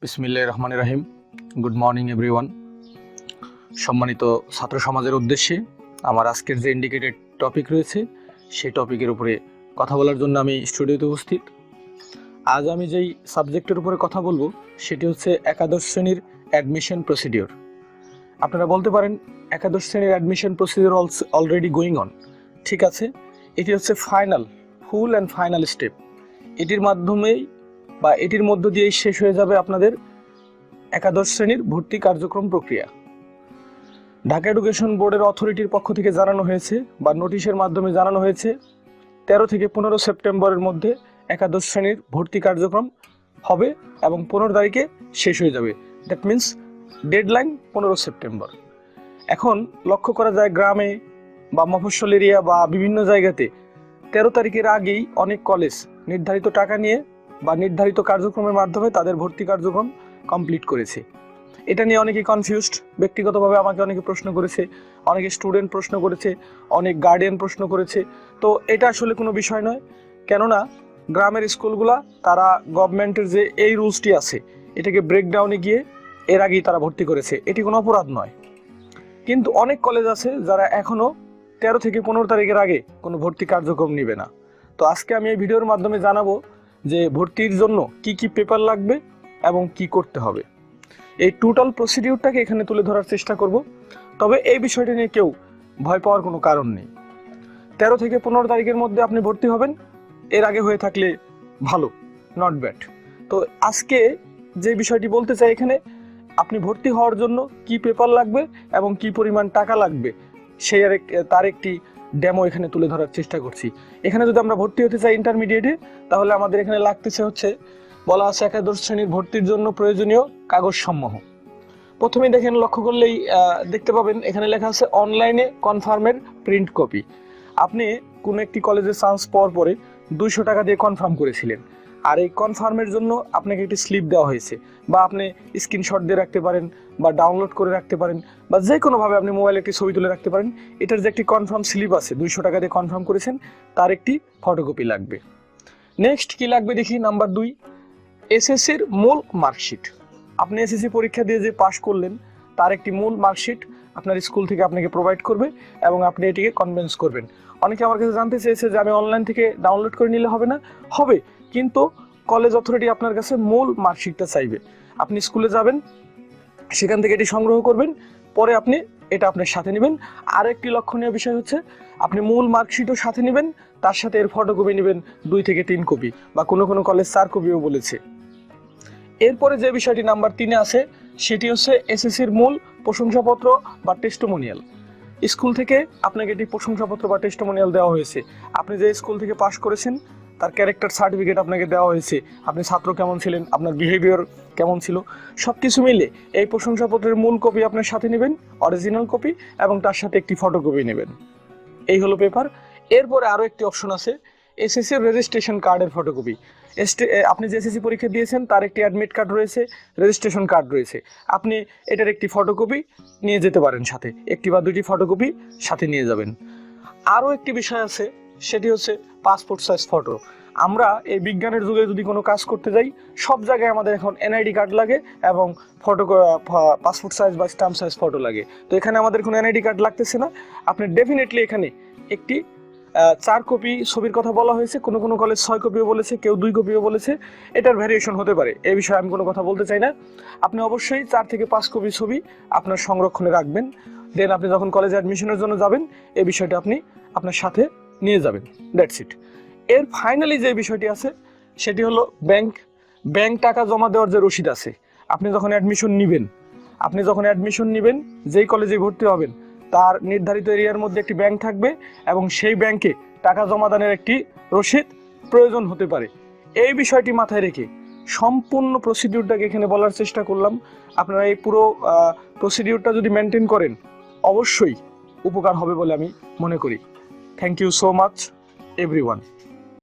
বিসমিল্লাহির রহমানির রহিম। Good morning everyone. সম্মানিত ছাত্র সমাজের উদ্দেশ্যে আমার আজকের যে ইন্ডিকেটেড টপিক রয়েছে সেই টপিকের উপরে কথা বলার জন্য আমি স্টুডিওতে উপস্থিত। আজ আমি যেই সাবজেক্টের উপরে কথা বলবো সেটি হচ্ছে একাদশ শ্রেণীর অ্যাডমিশন প্রসিডিওর। আপনারা বলতে পারেন একাদশ শ্রেণীর admission procedure already going on. ঠিক আছে, এটি হচ্ছে ফুল অ্যান্ড ফাইনাল স্টেপ। এটির মাধ্যমেই বা এটির মধ্য দিয়েই শেষ হয়ে যাবে আপনাদের একাদশ শ্রেণীর ভর্তি কার্যক্রম প্রক্রিয়া। ঢাকা এডুকেশন বোর্ডের অথরিটির পক্ষ থেকে জানানো হয়েছে বা নোটিশের মাধ্যমে জানানো হয়েছে 13 থেকে 15 সেপ্টেম্বরের মধ্যে একাদশ শ্রেণীর ভর্তি কার্যক্রম হবে এবং 15 তারিখে শেষ হয়ে যাবে। That means deadline 15 September. এখন লক্ষ্য করা যায় গ্রামে বা মফস্বল এরিয়া বা বিভিন্ন জায়গাতে 13 তারিখের আগেই অনেক কলেজ নির্ধারিত টাকা নিয়ে বা নির্ধারিত কার্যক্রমের মাধ্যমে তাদের ভর্তি কার্যক্রম কমপ্লিট করেছে। এটা নিয়ে অনেকে কনফিউজড। ব্যক্তিগতভাবে আমাকে অনেকে প্রশ্ন করেছে, অনেকে স্টুডেন্ট প্রশ্ন করেছে, অনেক গার্ডিয়ান প্রশ্ন করেছে। তো এটা আসলে কোনো বিষয় নয়, কেননা গ্রামের স্কুলগুলা তারা গভর্নমেন্টের যে এই রুলসটি আছে এটাকে ব্রেকডাউনে গিয়ে এর আগেই তারা ভর্তি করেছে, এটি কোনো অপরাধ নয়। কিন্তু অনেক কলেজ আছে যারা এখনও 13 থেকে 15 তারিখের আগে কোনো ভর্তি কার্যক্রম নেবে না। তো আজকে আমি এই ভিডিওর মাধ্যমে জানাবো যে ভর্তির জন্য কি কি পেপার লাগবে এবং কি করতে হবে। এই টোটাল প্রসিডিউরটাকে এখানে তুলে ধরার চেষ্টা করব। তবে এই বিষয়টা নিয়ে কেউ ভয় পাওয়ার কোনো কারণ নেই। 13 থেকে 15 তারিখের মধ্যে আপনি ভর্তি হবেন, এর আগে হয়ে থাকলে ভালো, নট ব্যাড। তো আজকে যে বিষয়টি বলতে চাই, এখানে আপনি ভর্তি হওয়ার জন্য কি পেপার লাগবে এবং কি পরিমাণ টাকা লাগবে তার একটি ডেমো এখানে তুলে ধরার চেষ্টা করছি। এখানে যদি আমরা ভর্তি হতে চাই ইন্টারমিডিয়েটে, তাহলে আমাদের এখানে লাগতেছে হচ্ছে বলা আছে একাদশ শ্রেণীর ভর্তির জন্য প্রয়োজনীয় কাগজ সমূহ। প্রথমেই দেখেন, লক্ষ্য করলেই দেখতে পাবেন এখানে লেখা আছে অনলাইনে কনফার্মের প্রিন্ট কপি। আপনি কোনো একটি কলেজে চান্স পাওয়ার পরে 200 টাকা দিয়ে কনফার্ম করেছিলেন, আর এই কনফার্মের জন্য আপনাকে একটি স্লিপ দেওয়া হয়েছে, বা আপনি স্ক্রিনশট দিয়ে রাখতে পারেন বা ডাউনলোড করে রাখতে পারেন বা যে কোনোভাবে আপনি মোবাইলে একটি ছবি তুলে রাখতে পারেন। এটার যে একটি কনফার্ম স্লিপ আছে 200 টাকা দিয়ে কনফার্ম করেছেন, তার একটি ফটোকপি লাগবে। নেক্সট কি লাগবে দেখি, নাম্বার 2, এসএসসির মূল মার্কশিট। আপনি এসএসসি পরীক্ষা দিয়ে যে পাশ করলেন তার একটি মূল মার্কশিট আপনার স্কুল থেকে আপনাকে প্রোভাইড করবে এবং আপনি এটিকে কনভিন্স করবেন। অনেকে আমার কাছে জানতে চেয়েছে যে আমি অনলাইন থেকে ডাউনলোড করে নিলে হবে না? হবে, কিন্তু কলেজ অথরিটি আপনার কাছে মূল মার্কশিটটা চাইবে। আপনি স্কুলে যাবেন, সেখান থেকে এটি সংগ্রহ করবেন, পরে আপনি এটা আপনার সাথে নেবেন। আর একটি লক্ষণীয় বিষয় হচ্ছে আপনি মূল মার্কশিটও সাথে নেবেন, তার সাথে এর ফটোকপি নেবেন 2 থেকে 3 কপি, বা কোনো কোনো কলেজ 4 কপিও বলেছে। এরপরে যে বিষয়টি নাম্বার 3-এ আছে সেটি হচ্ছে এসএসসির মূল প্রশংসাপত্র বা টেস্টিমোনিয়াল। স্কুল থেকে আপনাকে একটি প্রশংসাপত্র বা টেস্টিমোনিয়াল দেওয়া হয়েছে। আপনি যে স্কুল থেকে পাশ করেছেন তার ক্যারেক্টার সার্টিফিকেট আপনাকে দেওয়া হয়েছে, আপনি ছাত্র কেমন ছিলেন, আপনার বিহেভিয়ার কেমন ছিল, সব কিছু মিলে এই প্রশংসাপত্রের মূল কপি আপনার সাথে নেবেন, অরিজিনাল কপি, এবং তার সাথে একটি ফটোকপি নেবেন। এই হলো পেপার। এরপরে আরও একটি অপশন আছে, এসএসসির রেজিস্ট্রেশন কার্ডের ফটোকপি। আপনি যে এসএসসি পরীক্ষা দিয়েছেন তার একটি অ্যাডমিট কার্ড রয়েছে, রেজিস্ট্রেশন কার্ড রয়েছে, আপনি এটার একটি ফটোকপি নিয়ে যেতে পারেন সাথে, একটি বা দুটি ফটোকপি সাথে নিয়ে যাবেন। আরও একটি বিষয় আছে, সেটি হচ্ছে পাসপোর্ট সাইজ ফটো। আমরা এই বিজ্ঞানের যুগে যদি কোনো কাজ করতে যাই, সব জায়গায় আমাদের এখন এনআইডি কার্ড লাগে এবং পাসপোর্ট সাইজ বা স্ট্যাম্প সাইজ ফটো লাগে। তো এখানে আমাদের কোনো এনআইডি কার্ড লাগতেছে না। আপনি ডেফিনেটলি এখানে একটি 4 কপি ছবির কথা বলা হয়েছে, কোনো কোনো কলেজ 6 কপিও বলেছে, কেউ 2 কপিও বলেছে। এটার ভ্যারিয়েশন হতে পারে, এই বিষয়ে আমি কোনো কথা বলতে চাই না। আপনি অবশ্যই 4 থেকে 5 কপি ছবি আপনার সংরক্ষণে রাখবেন। দেন আপনি যখন কলেজে অ্যাডমিশনের জন্য যাবেন এই বিষয়টা আপনি আপনার সাথে নিয়ে যাবেন। That's it. এর ফাইনালি যে বিষয়টি আছে সেটি হলো ব্যাংক টাকা জমা দেওয়ার যে রসিদ আছে। আপনি যখন অ্যাডমিশন নেবেন যেই কলেজে ভর্তি হবেন তার নির্ধারিত এরিয়ার মধ্যে একটি ব্যাংক থাকবে এবং সেই ব্যাংকে টাকা জমা দানের একটি রসিদ প্রয়োজন হতে পারে। এই বিষয়টি মাথায় রেখে সম্পূর্ণ প্রসিডিউরটাকে এখানে বলার চেষ্টা করলাম। আপনারা এই পুরো প্রসিডিউরটা যদি মেনটেন করেন অবশ্যই উপকার হবে বলে আমি মনে করি। Thank you so much everyone.